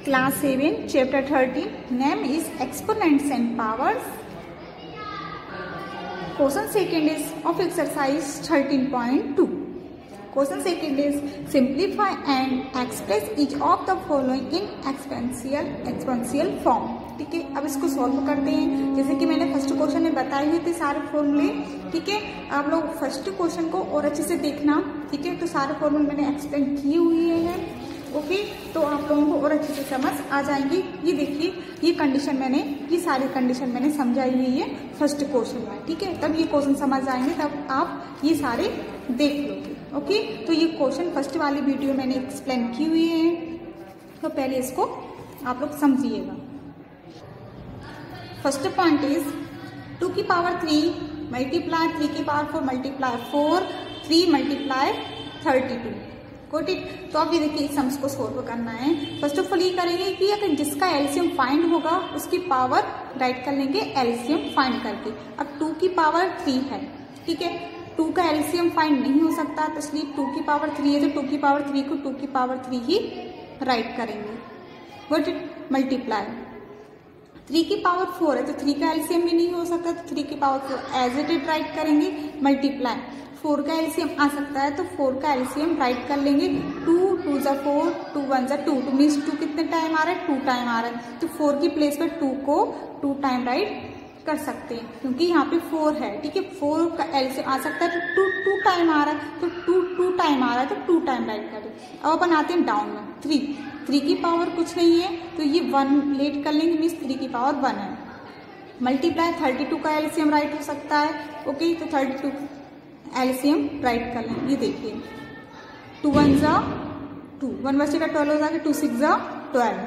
Class 7, Chapter 13. Name is exponents and powers. Question second is of exercise 13.2. Question second is simplify and express each of the following in exponential form. ठीक है, अब इसको solve करते हैं। जैसे कि मैंने फर्स्ट क्वेश्चन में बताए हुए थे सारे फॉर्मूले। ठीक है, आप लोग फर्स्ट क्वेश्चन को और अच्छे से देखना। ठीक है, तो सारे फॉर्मूले मैंने एक्सप्लेन किए हुए हैं। ओके, तो आप लोगों को और अच्छे से समझ आ जाएंगी। ये देखिए, ये सारी कंडीशन मैंने समझाई हुई है फर्स्ट क्वेश्चन में। ठीक है, तब ये क्वेश्चन समझ आएंगे, तब आप ये सारे देख लोगे। ओके, तो ये क्वेश्चन फर्स्ट वाली वीडियो मैंने एक्सप्लेन की हुई है, तो पहले इसको आप लोग समझिएगा। फर्स्ट पॉइंट इज 2 की पावर 3 मल्टीप्लाई 3 की power 4 multiply 4 3 multiply 32। Got it. तो अब ये देखिए सम्स को सोल्व करना है। फर्स्ट ऑफ ऑल ये करेंगे कि अगर जिसका एलसीएम फाइंड होगा उसकी पावर राइट कर लेंगे एलसीएम फाइंड करके। अब 2 की पावर 3 है। ठीक है, 2 का एलसीएम फाइंड नहीं हो सकता, तो इसलिए 2 की पावर 3 है, तो 2 की पावर 3 को 2 की पावर 3 ही राइट करेंगे। Got it. मल्टीप्लाई 3 की पावर 4 है, तो 3 का एलसीएम भी नहीं हो सकता, तो 3 की power 4 as it is write करेंगे। मल्टीप्लाई 4 का एलसीएम आ सकता है, तो 4 का एलसीएम राइट कर लेंगे। 2 2 जा 4 2 1 जा 2 मीन्स 2 कितने टाइम आ रहा है, 2 टाइम आ रहा है, तो 4 की प्लेस पर 2 को 2 टाइम राइट कर सकते हैं, क्योंकि यहाँ पे 4 है। ठीक है, 4 का एलसीएम आ सकता है, तो 2 टाइम आ रहा है, तो 2 टाइम आ रहा है, तो 2 टाइम राइट करें। अब अपन आते हैं डाउन में। 3 की पावर कुछ नहीं है, तो ये 1 लेट कर लेंगे, मीन्स 3 की पावर 1 है। मल्टीप्लाई 32 का एलसीएम राइट हो सकता है। ओके, तो 32 एलसीएम राइट कर लेंगे। ये देखिए 2 1 जा 2 1 बचेगा 12 हो जाएगा, 2 6 जा 12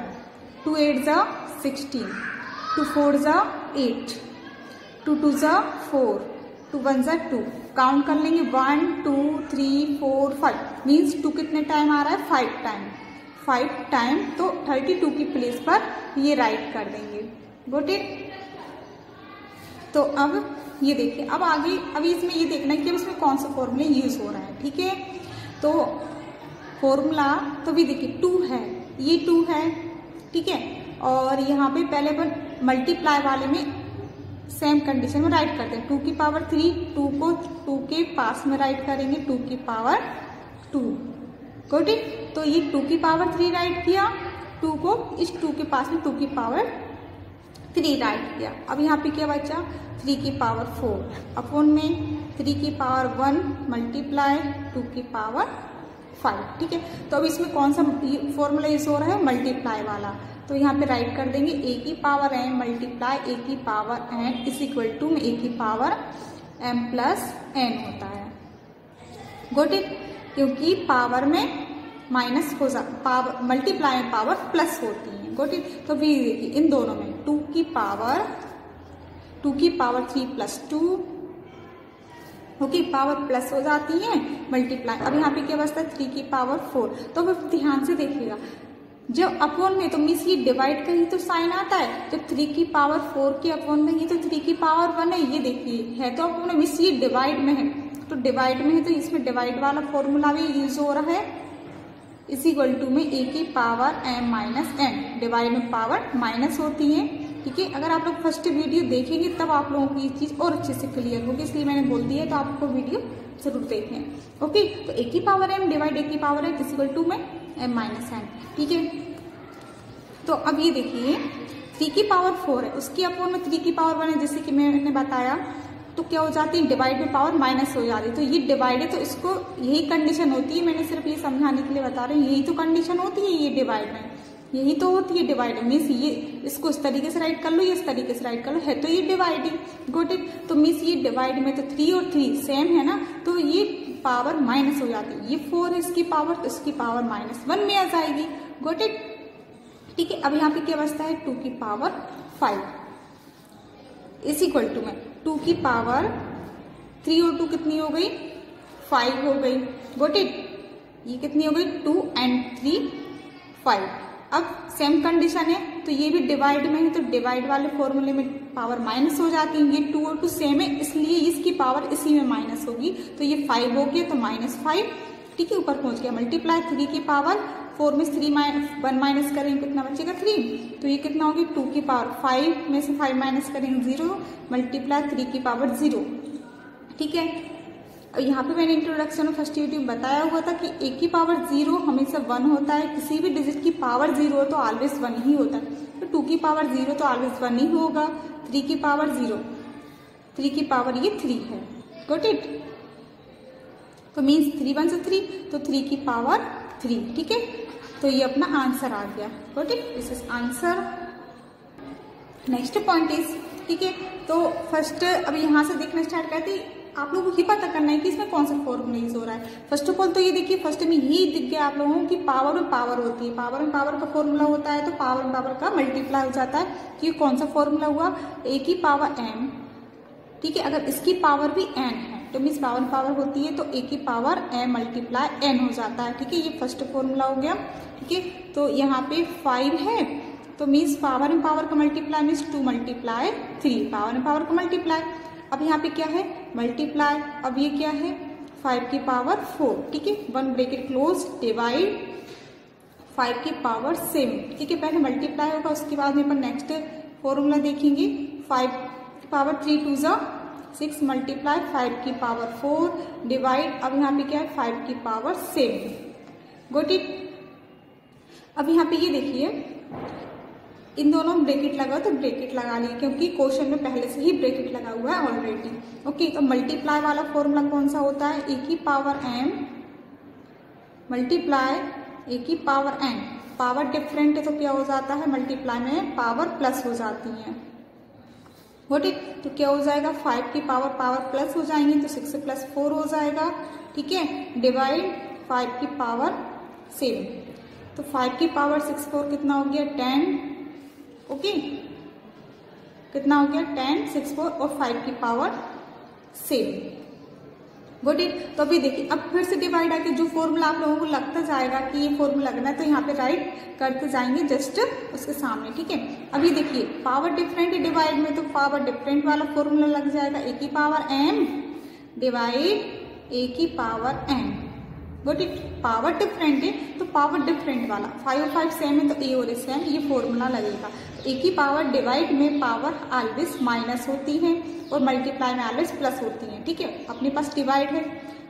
2 8 जा 16 2 4 जा 8 2 2 जा 4 2 1 जा 2। काउंट कर लेंगे 1 2 3 4 5 मीन्स 2 कितने टाइम आ रहा है, 5 टाइम, तो 32 की प्लेस पर ये राइट कर देंगे। Got it. तो अब ये देखिए, अब आगे अभी इसमें ये देखना है कि इसमें कौन सा फॉर्मूला यूज हो रहा है। ठीक है, तो फॉर्मूला तो भी देखिए 2 है, ये 2 है। ठीक है, और यहाँ पे पहले पर मल्टीप्लाई वाले में सेम कंडीशन में राइट करते हैं। 2 की पावर 3 2 को 2 के पास में राइट करेंगे, 2 की पावर 2। Got it. तो ये 2 की पावर 3 राइट किया, 2 को इस 2 के पास में 2 की पावर 3 राइट किया। अब यहाँ पे क्या बचा, 3 की पावर 4 अपॉन में 3 की पावर 1 मल्टीप्लाई 2 की पावर 5। ठीक है, तो अब इसमें कौन सा फॉर्मूला यूज हो रहा है, मल्टीप्लाई वाला, तो यहाँ पे राइट कर देंगे a की पावर m मल्टीप्लाई a की power n is equal to में a की पावर m प्लस n होता है। Got it. क्योंकि पावर में माइनस हो पावर मल्टीप्लाई में पावर प्लस होती है। Got it. तो भी देखिए इन दोनों में 2 की power 3 plus 2 okay, power plus हो जाती है मल्टीप्लाई। अब यहाँ पे क्या बचता है, 3 की पावर 4। तो अब ध्यान से देखिएगा, जब अपॉन में तो मीन्स ये डिवाइड का ही तो साइन आता है। जब 3 की पावर 4 के अपॉन में, ये तो 3 की पावर 1 है, ये देखिए है तो अपॉन मीन्स ये डिवाइड में है, तो डिवाइड में है, तो इसमें डिवाइड वाला फॉर्मूला भी यूज हो रहा है। इस इक्वल टू में a की power m minus n, divide में पावर माइनस होती है। ठीक है, अगर आप लोग फर्स्ट वीडियो देखेंगे तब आप लोगों को ये चीज और अच्छे से क्लियर होगी, इसलिए मैंने बोल दिया है, तो आपको वीडियो जरूर देखें। ओके, तो a की पावर m डिवाइड a की पावर है इस इक्वल टू में m माइनस n। ठीक है, तो अब ये देखिए 3 की पावर 4 है, उसकी अपॉन में 3 की पावर 1 है, जैसे कि मैंने बताया, तो क्या हो जाती है, डिवाइड में पावर माइनस हो जाती है। तो ये डिवाइड है, तो इसको यही कंडीशन होती है, मैंने सिर्फ ये समझाने के लिए बता रही हूँ, यही तो कंडीशन होती है, ये डिवाइड में यही तो होती है डिवाइड मीन्स ये इसको इस तरीके से राइट कर लो, ये इस तरीके से राइट कर लो, है तो ये डिवाइडिंग। Got it. तो मीन्स ये डिवाइड में तो 3 और 3 सेम है ना, तो ये पावर माइनस हो जाती है। ये 4 है इसकी पावर, तो इसकी पावर -1 में आ जाएगी। Got it. ठीक है, अब यहाँ पे क्या बचता है, 2 की पावर 5 इस इक्वल टू में 2 की पावर 3 और 2 कितनी हो गई, 5 हो गई। Got it. ये कितनी हो गई, 2 and 3 5। अब सेम कंडीशन है, तो ये भी डिवाइड में है, तो डिवाइड वाले फॉर्मूले में पावर माइनस हो जाती है। ये 2 और 2 सेम है, इसलिए इसकी पावर इसी में माइनस होगी, तो ये 5 हो गया, तो -5। ठीक है, ऊपर पहुंच गया। मल्टीप्लाई 3 की पावर 4 में 1 माइनस करेंगे कितना बचेगा 3, तो ये कितना होगी 2 की पावर 5 में से 5 माइनस करेंगे 0 मल्टीप्लाई 3 की पावर 0। ठीक है, और यहाँ पे मैंने इंट्रोडक्शन में फर्स्ट यूनिट में बताया हुआ था कि a की पावर 0 हमेशा 1 होता है, किसी भी डिजिट की पावर 0 हो तो ऑलवेज 1 ही होता है, तो 2 की पावर 0 तो ऑलवेज 1 ही होगा, 3 की पावर 0, 3 की पावर ये 3 है, गॉट इट। तो मीन्स 3 1 से 3, तो 3 की पावर 3, ठीक है, तो ये अपना आंसर आ गया, got it, this is answer. Next point is, ठीक है, तो फर्स्ट अब यहाँ से देखना स्टार्ट करते, आप लोगों को ही पता करना है कि इसमें कौन सा फॉर्मूला यूज हो रहा है। फर्स्ट ऑफ ऑल तो ये देखिए, फर्स्ट में यही दिख गया आप लोगों को कि पावर में पावर होती है, पावर में पावर का फॉर्मूला होता है तो पावर में पावर का मल्टीप्लाई हो जाता है, कि कौन सा फॉर्मूला हुआ a की पावर m, ठीक है, अगर इसकी पावर भी n है तो मीन्स पावर में पावर होती है तो a की पावर m मल्टीप्लाई n हो जाता है, ठीक है, ये फर्स्ट फॉर्मूला हो गया, ठीक है। तो यहाँ पे 5 है तो मीन्स पावर में पावर का मल्टीप्लाई मीन्स 2 मल्टीप्लाई 3, पावर में पावर का मल्टीप्लाई। अब यहाँ पे क्या है मल्टीप्लाई, अब ये क्या है 5 की पावर 4, ठीक है, 1 ब्रैकेट क्लोज डिवाइड 5 की पावर 7, ठीक है, पहले मल्टीप्लाई होगा उसके बाद में अपन नेक्स्ट फॉर्मूला देखेंगे। 5 की पावर 3 2 जा 6 मल्टीप्लाई 5 की पावर 4 डिवाइड, अब यहाँ पे क्या है 5 की पावर 7, गॉट इट। अब यहाँ पे ये देखिए इन दोनों में ब्रैकेट लगा तो ब्रैकेट लगा लिए क्योंकि क्वेश्चन में पहले से ही ब्रैकेट लगा हुआ है ऑलरेडी, ओके। तो मल्टीप्लाई वाला फॉर्मूला कौन सा होता है a की पावर m मल्टीप्लाई a की पावर n, पावर डिफरेंट है तो क्या हो जाता है मल्टीप्लाई में पावर प्लस हो जाती है, वॉट इट, तो क्या हो जाएगा 5 की पावर प्लस हो जाएंगी तो 6 प्लस 4 हो जाएगा, ठीक है, डिवाइड 5 की पावर 7, तो 5 की पावर 6 4 कितना हो गया 10, ओके, कितना हो गया 10 6 4 और 5 की पावर 7, गुड इट। तो अभी देखिए अब फिर से डिवाइड आके जो फॉर्मूला आप लोगों को लगता जाएगा कि ये फॉर्मूला लगना है तो यहाँ पे राइट करते जाएंगे जस्ट उसके सामने, ठीक है। अभी देखिए पावर डिफरेंट है डिवाइड में तो पावर डिफरेंट वाला फॉर्मूला लग जाएगा a की पावर m डिवाइड a की power n, good it. Power different है तो पावर डिफरेंट वाला 5 और 5 सेम है तो a और सेम ये फॉर्मूला लगेगा। a की पावर डिवाइड में पावर ऑलवेज माइनस होती है और मल्टीप्लाई में ऑलवेज प्लस होती है, ठीक है, अपने पास डिवाइड है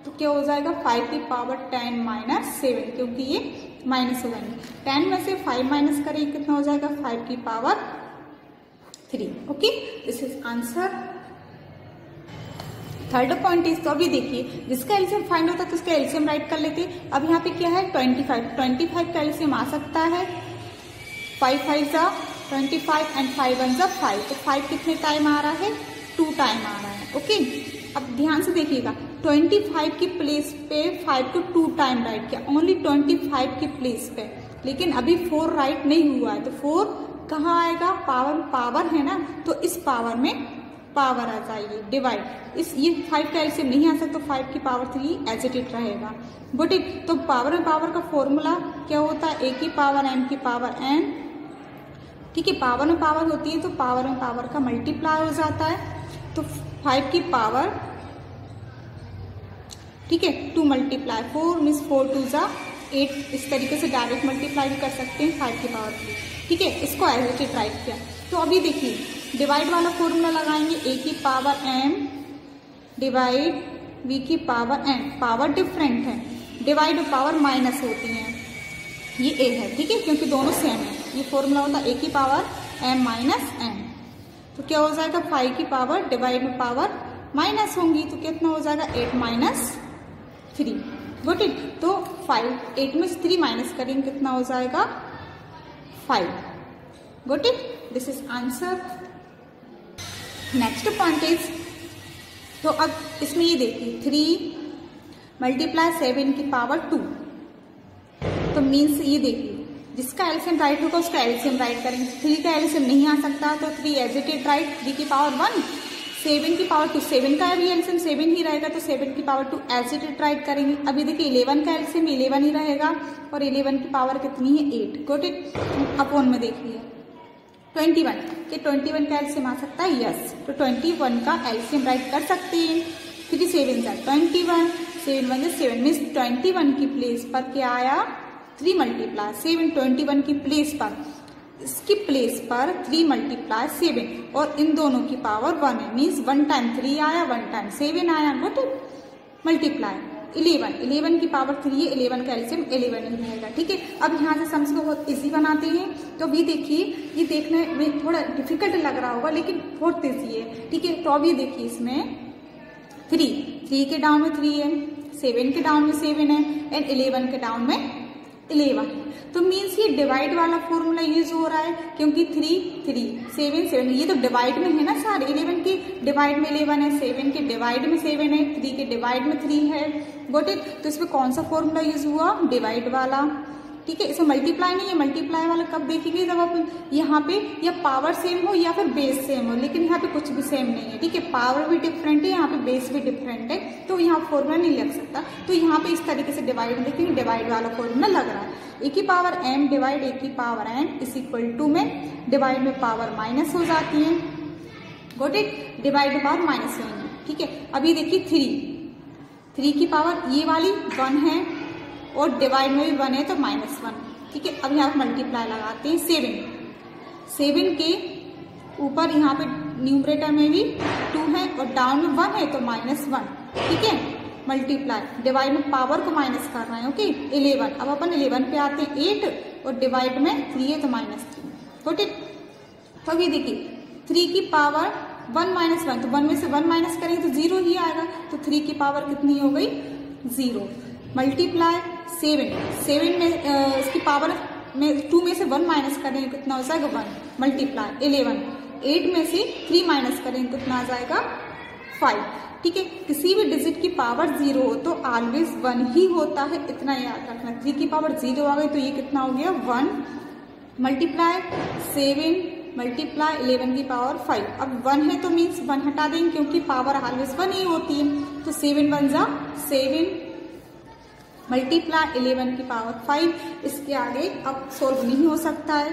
तो क्या हो जाएगा 5 की पावर 10 माइनस 7 क्योंकि ये माइनस हो जाएंगे, 10 में से 5 माइनस करेंगे कितना हो जाएगा 5 की power 3, okay, this is answer. Third point is, तो अभी देखिए जिसका एलसीएम फाइंड होता है तो उसका एलसीएम राइट कर लेते हैं। अब यहाँ पे क्या है 25 का एलसीएम आ सकता है 5 5 जा 25 एंड 5 1 जा 5, तो 5 कितने टाइम आ रहा है 2 टाइम आ रहा है, ओके। अब ध्यान से देखिएगा 25 की प्लेस पे 5 को 2 टाइम राइट किया, ओनली 25 की प्लेस पे, लेकिन अभी 4 राइट नहीं हुआ है तो 4 कहाँ आएगा पावर है ना, तो इस पावर में पावर आ जाएगी डिवाइड, इस ये 5 का एलसीएम नहीं आ सकता तो 5 की पावर 3 एज इट रहेगा, गुड इट। तो पावर में पावर का फॉर्मूला क्या होता है a की पावर m की पावर n, ठीक है, पावर में पावर होती है तो पावर में पावर का मल्टीप्लाई हो जाता है, तो 5 की पावर, ठीक है, 2 मल्टीप्लाई 4 मीन्स 4 2 जा 8, इस तरीके से डायरेक्ट मल्टीप्लाई भी कर सकते हैं 5 की पावर 3, ठीक है, इसको एज इट राइट किया। तो अभी देखिए डिवाइड वाला फॉर्मूला लगाएंगे a की पावर m डिवाइड b की पावर n, पावर डिफरेंट है, डिवाइड में पावर माइनस होती है, ये a है, ठीक है, क्योंकि दोनों सेम है, ये फॉर्मूला होता है a की पावर m माइनस n, तो क्या हो जाएगा 5 की पावर डिवाइड में पावर माइनस होंगी तो कितना हो जाएगा 8 माइनस 3, गुड इट। तो 8 में से 3 माइनस करेंगे कितना हो जाएगा 5, good it, this is answer. Next point is, तो अब इसमें ये देखिए 3 मल्टीप्लाई 7 की पावर 2, तो मीन्स ये देखिए जिसका एलसीएम राइट होगा उसका एलसीएम राइट करेंगे, 3 का एलसीएम नहीं आ सकता तो 3 एज इट इज राइट, 3 की पावर 1 7 की पावर 2, 7 का भी एलसीएम 7 ही रहेगा तो 7 की power 2 as it is write करेंगे। अभी देखिए 11 का एलसीएम 11 ही रहेगा और 11 की पावर कितनी है 8, गुड इट। अपॉन में देखिए 21 कि 21 का एलसीएम आ सकता है, यस, तो 21 का एलसीएम राइट कर सकते हैं, 3 7 जा 21, 7 1 7 मीन्स 21 की प्लेस पर क्या आया 3 मल्टीप्लाई 7 21 की प्लेस पर, इसकी प्लेस पर 3 मल्टीप्लाई 7 और इन दोनों की पावर 1 है, मीन्स 1 टाइम 3 आया 1 टाइम 7 आया, गॉट इट। मल्टीप्लाई 11 की पावर 3 है, 11 का एलसीएम 11 ही रहेगा, ठीक है। अब यहाँ से सम्स को बहुत इजी बनाते हैं। तो अभी देखिए, ये देखने में थोड़ा डिफिकल्ट लग रहा होगा लेकिन बहुत इजी है, ठीक है। तो अभी देखिए इसमें 3 के डाउन में 3 है, 7 के डाउन में 7 है एंड 11 के डाउन में 11 है। तो मीन्स ये डिवाइड वाला फॉर्मूला यूज हो रहा है, क्योंकि 3 7 7 ये तो डिवाइड में है ना सारे, 11 के डिवाइड में 11 है, 7 के डिवाइड में 7 है, 3 के डिवाइड में 3 है, गॉट इट। तो इसमें कौन सा फॉर्मूला यूज हुआ, डिवाइड वाला, ठीक है। इसमें मल्टीप्लाई नहीं है, मल्टीप्लाई वाला कब देखेंगे, जब आप यहाँ पे या पावर सेम हो या फिर बेस सेम हो, लेकिन यहाँ पे कुछ भी सेम नहीं है, ठीक है। पावर भी डिफरेंट है, यहाँ पे बेस भी डिफरेंट है, तो यहाँ फॉर्मूला नहीं लग सकता। तो यहाँ पे इस तरीके से डिवाइड देखेंगे, डिवाइड वाला फॉर्मूला लग रहा है। ए की पावर m डिवाइड ए की power n is equal to में डिवाइड में पावर माइनस हो जाती है, गॉट इट। डिवाइड में पावर माइनस होंगे, ठीक है। अभी देखिए 3 की पावर ये वाली 1 है और डिवाइड में भी 1 है तो -1, ठीक है। अब यहाँ मल्टीप्लाई लगाते हैं 7 के ऊपर, यहाँ पे न्यूमरेटर में भी 2 है और डाउन में 1 है तो -1, ठीक है। मल्टीप्लाई डिवाइड में पावर को माइनस कर रहे हैं, ओके। 11, अब अपन 11 पे आते हैं 8 और डिवाइड में 3 है तो -3, गॉट इट। तो अभी देखिए 3 की पावर 1 -1, तो 1 में से 1 माइनस करेंगे तो 0 ही आएगा, तो 3 की पावर कितनी हो गई 0। मल्टीप्लाई 7 में इसकी पावर में 2 में से 1 माइनस करेंगे कितना हो जाएगा 1। मल्टीप्लाई 11 8 में से 3 माइनस करेंगे कितना आ जाएगा 5, ठीक है। किसी भी डिजिट की पावर 0 हो तो ऑलवेज 1 ही होता है, इतना याद रखना। 3 की पावर 0 आ गई तो ये कितना हो गया 1। मल्टीप्लाई 7 मल्टीप्लाई 11 की पावर 5, अब 1 है तो मीन्स 1 हटा देंगे क्योंकि पावर ऑलवेज 1 ही होती है, तो 7 1 जा 7 मल्टीप्लाई 11 की पावर 5। इसके आगे अब सोल्व नहीं हो सकता है,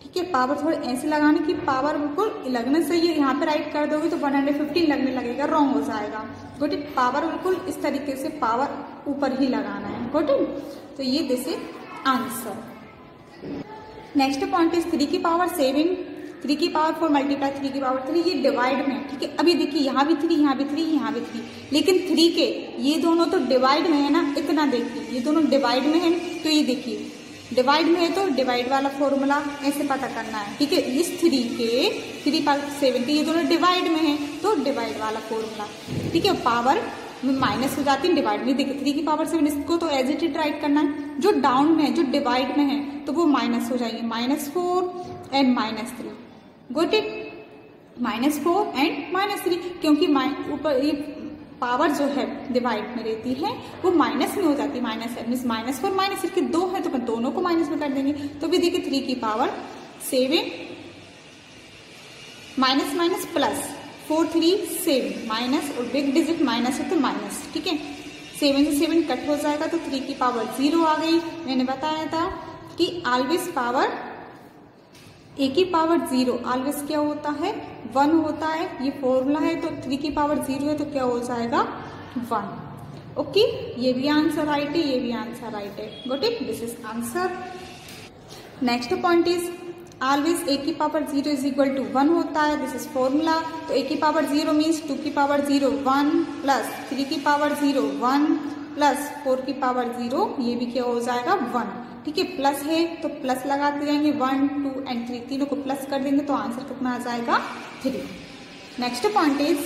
ठीक है। पावर थोड़े ऐसे लगाने की, पावर बिल्कुल लगना चाहिए, यहाँ पे राइट कर दोगे तो 115 लगने लगेगा, रॉन्ग हो जाएगा, गॉट इट। पावर बिल्कुल इस तरीके से पावर ऊपर ही लगाना है, गॉट इट। तो ये this is answer. Next point is 3 की पावर 7 3 की पावर 4 मल्टीप्लाई 3 की पावर 3, ये डिवाइड में, ठीक है। अभी देखिए यहाँ भी 3 यहाँ भी 3 यहाँ भी 3, लेकिन 3 के ये दोनों तो डिवाइड में है ना, इतना देखिए ये दोनों डिवाइड में है, तो ये देखिए डिवाइड में है तो डिवाइड वाला फॉर्मूला ऐसे पता करना है, ठीक है। इस 3 के 3 पावर 7 ये दोनों डिवाइड में है तो डिवाइड वाला फॉर्मूला, ठीक है। पावर माइनस हो जाती है डिवाइड में, देखिए 3 की पावर 7 इसको तो एज इट इज राइट करना है, जो डाउन में है जो डिवाइड में है तो वो माइनस हो जाएंगे, -4 एंड -3, गॉट इट। -4 एंड -3, क्योंकि ऊपर ये पावर जो है डिवाइड में रहती है वो माइनस में हो जाती है, माइनस है मीन्स -4 -3 के 2 है तो अपन दोनों को माइनस में कर देंगे। तो भी देखिए 3 की पावर 7 माइनस प्लस 4 3 7 माइनस और बिग डिजिट माइनस है तो माइनस, ठीक है। 7 से 7 कट हो जाएगा तो 3 की पावर 0 आ गई। मैंने बताया था कि ऑलवेज पावर ए की पावर 0 ऑलवेज क्या होता है 1 होता है, ये फॉर्मूला है। तो 3 की पावर 0 है तो क्या हो जाएगा 1, ओके। ये भी आंसर राइट है, ये भी आंसर राइट है, got it, this is answer. Next point is always a की पावर 0 इज इक्वल टू 1 होता है, दिस इज फॉर्मूला। तो ए की पावर 0 मीन्स 2 की पावर 0 1 प्लस 3 की पावर 0 1 प्लस 4 की पावर 0, ये भी क्या हो जाएगा 1, ठीक है। प्लस है तो प्लस लगाते जाएंगे, 1 2 एंड 3 तीनों को प्लस कर देंगे तो आंसर कितना आ जाएगा 3। नेक्स्ट पॉइंट इज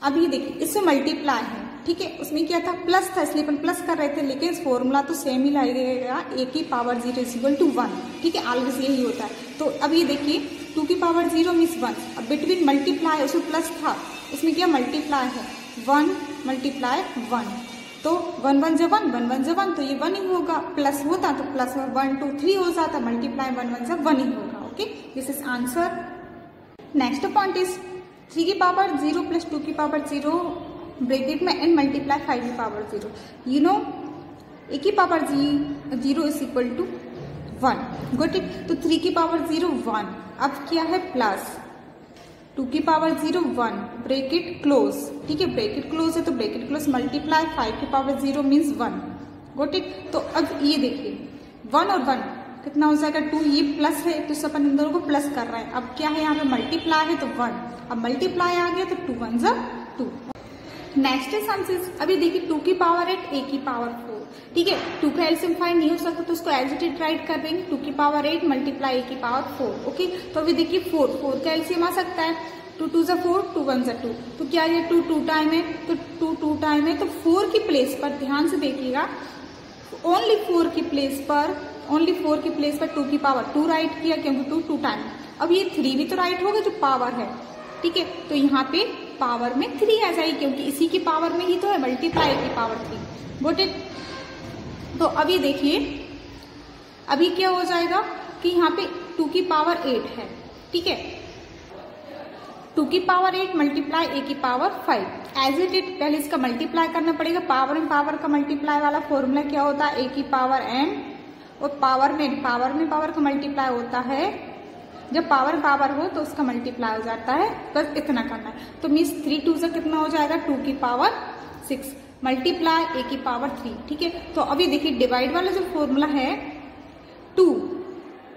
अभी देखिए इससे मल्टीप्लाई है, ठीक है। उसमें क्या था प्लस था इसलिए अपन प्लस कर रहे थे, लेकिन इस फॉर्मूला तो सेम ही लगेगा, ए की पावर 0 इज इक्वल टू 1, ठीक है। ऑलवेज यही होता है। तो अब ये देखिए 2 की पावर 0 मीन्स 1, अब बिटवीन मल्टीप्लाई उसमें प्लस था, इसमें क्या मल्टीप्लाई है 1 मल्टीप्लाई 1, तो 1 1 जा 1 1 1 जा 1 तो ये 1 ही होगा। प्लस होता तो प्लस में 1 2 3 हो जाता, मल्टीप्लाई 1 1 जा 1 ही होगा, okay. This is answer. Next point is 3 की पावर 0 प्लस 2 की पावर 0 ब्रैकेट में एंड मल्टीप्लाई 5 की पावर 0, यू नो ए की power 0 is equal to 1, got it. तो 3 की पावर 0 1, अब क्या है प्लस 2 की पावर 0 1 ब्रैकेट क्लोज, ठीक है। ब्रैकेट क्लोज है तो ब्रैकेट क्लोज मल्टीप्लाई 5 की पावर 0 मीन्स 1, गोट इट। तो अब ये देखिए 1 और 1 कितना हो जाएगा 2, ये प्लस है तो अपन इन दोनों को प्लस कर रहे हैं। अब क्या है यहाँ पे मल्टीप्लाई है तो 1, अब मल्टीप्लाई आ गया तो 2 1 जा 2। नेक्स्ट है सम्स। अभी देखिए 2 की पावर 8 a की पावर 4, ठीक है। 2 का एलसीएम फाइंड नहीं हो सकता तो उसको एज इट इज राइट कर देंगे 2 की पावर 8 मल्टीप्लाई a की पावर 4, ओके। तो अभी देखिए 4 का एलसीएम आ सकता है, 2 2 जा 4, 2 1 जा 2, तो क्या ये 2 2 टाइम है तो 2 2 टाइम है तो 4 की प्लेस पर ध्यान से देखिएगा, ओनली 4 की प्लेस पर 2 की पावर 2 राइट किया क्योंकि 2 2 टाइम। अब ये 3 भी तो राइट होगा जो पावर है, ठीक है। तो यहाँ पे पावर में 3 आ जाएगी क्योंकि इसी की पावर में ही तो है, मल्टीप्लाई की पावर 3, गॉट इट। तो अभी देखिए अभी क्या हो जाएगा कि यहाँ पे 2 की पावर 8 है, ठीक है। 2 की पावर 8 मल्टीप्लाई a की पावर 5, एज इट इट पहले इसका मल्टीप्लाई करना पड़ेगा। पावर में पावर का मल्टीप्लाई वाला फॉर्मूला क्या होता है, a की पावर m, और पावर में पावर का मल्टीप्लाई होता है, जब पावर हो तो उसका मल्टीप्लाई हो जाता है, बस इतना करना है। तो मीन्स 3 2 से कितना हो जाएगा 2 की पावर 6 मल्टीप्लाई a की पावर 3, ठीक है। तो अभी देखिए डिवाइड वाला जो फॉर्मूला है 2,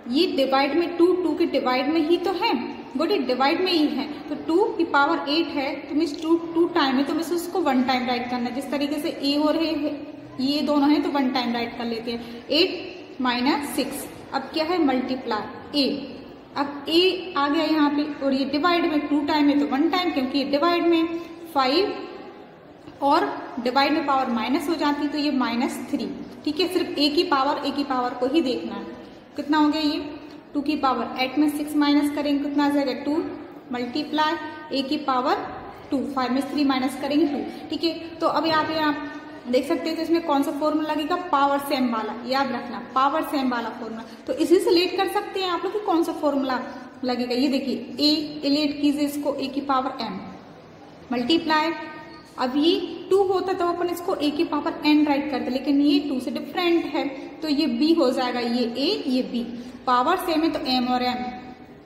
ये डिवाइड में 2 के डिवाइड में ही तो है, गोट इट, डिवाइड में ही है। तो 2 की पावर 8 है तो मीन्स 2 टाइम है तो मीन्स उसको 1 टाइम राइट करना है। जिस तरीके से a और ये दोनों है तो 1 टाइम राइट कर लेते हैं। 8 माइनस 6, अब क्या है मल्टीप्लाई a, अब a आ गया यहाँ पे, और ये डिवाइड में 2 टाइम है तो 1 टाइम क्योंकि ये डिवाइड में 5 और डिवाइड में पावर माइनस हो जाती तो ये -3, ठीक है। सिर्फ a की पावर को ही देखना है। कितना हो गया ये 2 की पावर 8 में 6 माइनस करेंगे कितना आ जाएगा 2 मल्टीप्लाई a की पावर 2, 5 में 3 माइनस करेंगे 2, ठीक है। तो अब यहाँ पे आप देख सकते हैं तो इसमें कौन सा फॉर्मूला लगेगा, पावर सेम वाला, याद रखना पावर सेम वाला फॉर्मूला। तो इसी से लेट कर सकते हैं आप लोग कि कौन सा फॉर्मूला लगेगा। ये देखिए a लेट कीजिए इसको a की पावर m मल्टीप्लाई, अब ये 2 होता तो अपन इसको a की पावर n राइट करते, लेकिन ये 2 से डिफरेंट है तो ये b हो जाएगा, ये a ये b, पावर सेम है तो m और m,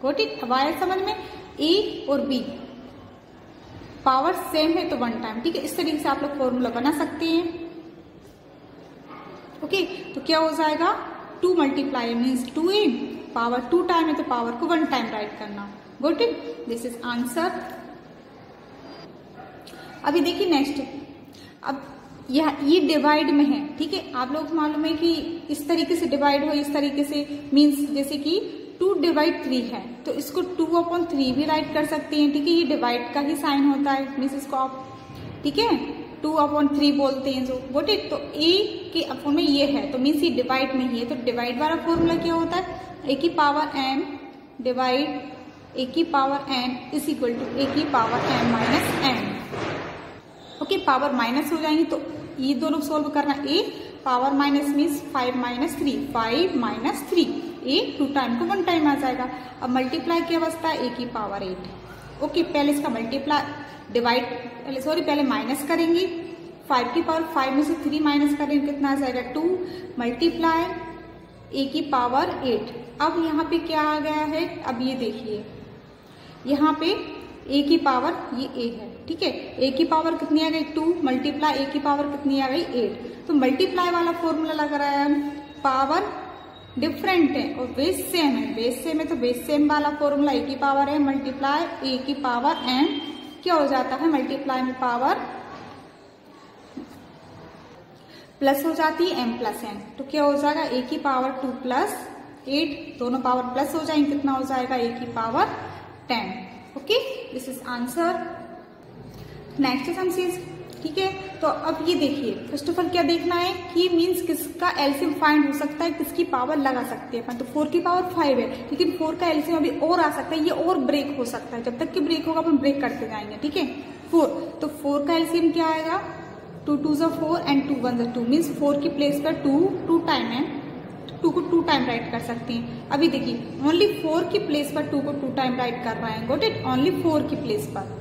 गॉट इट। अब आया समझ में, a और b पावर सेम है तो 1 टाइम, ठीक है। इस तरीके से आप लोग फॉर्मूला बना सकते हैं, ओके। तो क्या हो जाएगा 2 multiply means 2a, power 2 time है तो पावर को 1 टाइम राइट करना, got it, this is answer. अभी देखिए नेक्स्ट, अब ये डिवाइड में है, ठीक है। आप लोग मालूम है कि इस तरीके से डिवाइड हो, इस तरीके से मीन्स जैसे कि 2 डिवाइड 3 है तो इसको 2/3 भी राइट कर सकते हैं, ठीक है। ये डिवाइड का ही साइन होता है, मीन्स इसको आप, ठीक है, 2/3 बोलते हैं जो, गॉट इट। तो a के अपॉन में ये है तो मीन्स ये डिवाइड में ही है, तो डिवाइड वाला फॉर्मूला क्या होता है, a की पावर m डिवाइड a की power n is equal to a की power m minus n, okay. Power minus हो जाएंगी तो ये दोनों सोल्व करना, a power minus means 5 minus 3, 5 minus 3, a 2 time को 1 टाइम आ जाएगा। अब मल्टीप्लाई क्या बचता है a की पावर 8, ओके। पहले इसका मल्टीप्लाई पहले माइनस करेंगे, 5 की पावर 5 में से 3 माइनस करेंगे कितना आ जाएगा 2 मल्टीप्लाई a की पावर 8। अब यहाँ पे क्या आ गया है, अब ये देखिए यहाँ पे a की पावर ये a है, ठीक है। a की पावर कितनी आ गई 2 मल्टीप्लाई a की पावर कितनी आ गई 8। तो मल्टीप्लाई वाला फॉर्मूला लग रहा है, पावर डिफरेंट है और बेस सेम है, बेस सेम है तो बेस सेम वाला फॉर्मूला a की पावर है मल्टीप्लाई a की पावर m क्या हो जाता है, मल्टीप्लाई में पावर प्लस हो जाती है m प्लस n, तो क्या हो जाएगा a की पावर 2 प्लस 8, दोनों पावर प्लस हो जाएंगे, कितना हो जाएगा a की power 10, okay. This is answer. Next sum चीज, ठीक है। तो अब ये देखिए फर्स्ट ऑफ ऑल क्या देखना है कि मीन्स किसका एलसीएम फाइंड हो सकता है, किसकी पावर लगा सकते हैं अपन। तो 4 की पावर 5 है, लेकिन 4 का एलसीएम अभी और आ सकता है, ये और ब्रेक हो सकता है, जब तक कि ब्रेक होगा अपन ब्रेक करते जाएंगे, ठीक है। 4, तो 4 का एलसीएम क्या आएगा 2 2 जा 4 एंड 2 1 जा 2, मीन्स 4 की प्लेस पर 2 टाइम है, 2 को 2 टाइम राइट कर सकते हैं। अभी देखिए ओनली 4 की प्लेस पर 2 को 2 टाइम राइट कर रहे हैं, गॉट इट, ओनली 4 की प्लेस पर,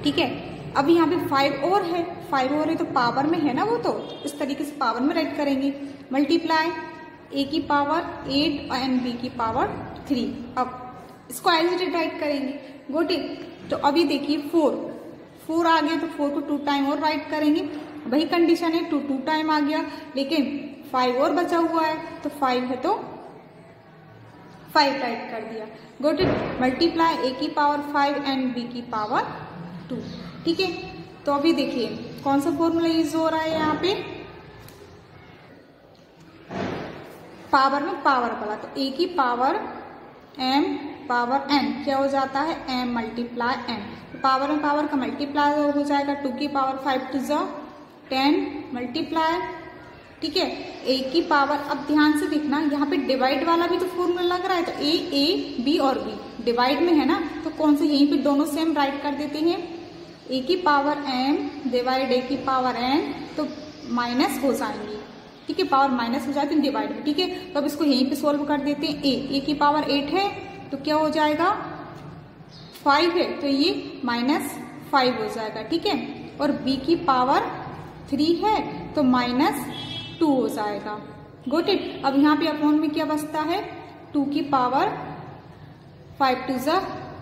ठीक है। अब यहाँ पे 5 और है, 5 और है तो पावर में है ना वो, तो इस तरीके से पावर में राइट करेंगे, मल्टीप्लाई a की पावर 8 एंड b की पावर 3। अब इसको एज इट इज राइट करेंगे, गॉट इट। तो अभी देखिए 4 आ गया तो 4 को 2 टाइम और राइट करेंगे, वही कंडीशन है, 2 टाइम आ गया, लेकिन 5 और बचा हुआ है, तो 5 है तो 5 राइट कर दिया। Got it. मल्टीप्लाई a की पावर 5 एंड b की पावर 2। ठीक है, तो अभी देखिए कौन सा फॉर्मूला यूज हो रहा है यहाँ पे, पावर में पावर वाला, तो a की पावर m पावर n क्या हो जाता है, m मल्टीप्लाई n, तो पावर में पावर का मल्टीप्लाई हो जाएगा, 2 की पावर 5 टू 10 मल्टीप्लाई। ठीक है, a की पावर, अब ध्यान से देखना यहाँ पे डिवाइड वाला भी तो फॉर्मूला लग रहा है, तो a b और b डिवाइड में है ना, तो कौन से यहीं पे दोनों सेम राइट कर देते हैं, a की पावर m डिवाइड a की पावर n, तो माइनस हो जाएंगी। ठीक है, पावर माइनस हो जाती है डिवाइड में। ठीक है, तो अब इसको यहीं पे सोल्व कर देते हैं। a की पावर 8 है तो क्या हो जाएगा, 5 है तो ये -5 हो जाएगा। ठीक है, और b की पावर 3 है तो -2 हो जाएगा। Got it. अब यहाँ पे अपॉन में क्या बचता है, 2 की पावर 5 टू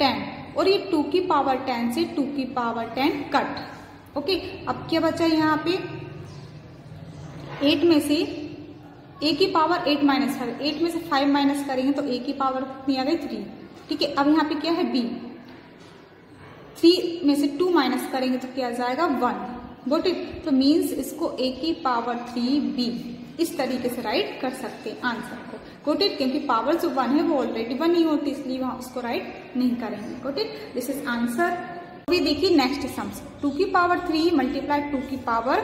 10, और ये 2 की पावर 10 से 2 की पावर 10 कट। ओके, अब क्या बचा यहाँ पे, 8 में से a की पावर 8 माइनस कर, 8 में से 5 माइनस करेंगे तो a की पावर कितनी आ गई, 3। ठीक है, अब यहाँ पे क्या है b, 3 में से 2 माइनस करेंगे तो क्या आ जाएगा 1। Got it. तो मीन्स इसको a की पावर 3b इस तरीके से राइट कर सकते हैं आंसर को। गॉट इट, क्योंकि पावर जो 1 है वो ऑलरेडी 1 ही होती है, इसलिए वहां उसको राइट नहीं करेंगे। Got it, this is answer. अभी देखिए नेक्स्ट सम्स, 2 की पावर 3 मल्टीप्लाई 2 की पावर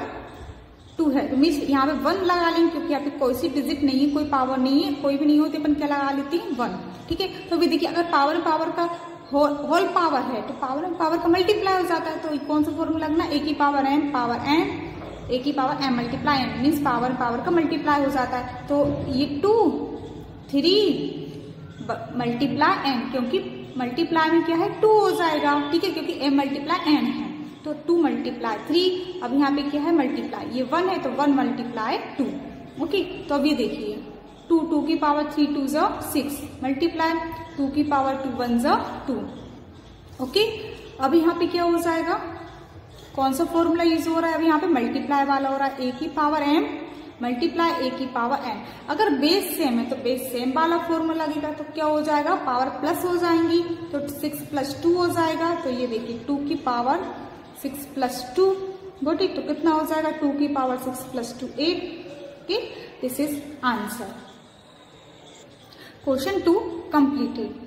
2 है, तो मीन्स यहाँ पे 1 लगा लेंगे, क्योंकि यहाँ पे कोई सी डिजिट नहीं है, कोई पावर नहीं है, कोई भी नहीं होती, अपन क्या लगा लेते हैं 1। ठीक है, तो अभी देखिए अगर पावर का होल पावर है तो पावर का मल्टीप्लाई हो जाता है, तो कौन सा फॉर्मूला लगना, a की पावर m a की power m multiply n, means power का मल्टीप्लाई हो जाता है। तो ये 2 3 मल्टीप्लाई n, क्योंकि मल्टीप्लाई में क्या है 2 हो जाएगा। ठीक है, क्योंकि m मल्टीप्लाई n है, तो 2 मल्टीप्लाई 3, अब यहाँ पे क्या है मल्टीप्लाई, ये 1 है तो 1 मल्टीप्लाई 2। ओके, तो अब ये देखिए 2 की पावर 3 2 6 मल्टीप्लाई 2 की पावर 2 1 2। ओके, अब यहाँ पे क्या हो जाएगा, कौन सा फॉर्मूला यूज हो रहा है, अब यहाँ पे मल्टीप्लाई वाला हो रहा है, a की पावर m मल्टीप्लाई a की पावर n। अगर बेस सेम है तो बेस सेम वाला फॉर्मूला लगेगा, तो क्या हो जाएगा, पावर प्लस हो जाएंगी, तो 6 + 2 हो जाएगा। तो ये देखिए 2 की पावर 6 + 2, गॉट इट, तो कितना हो जाएगा, 2 की power 6 + 2 8। Okay, this is answer. Question 2 completed.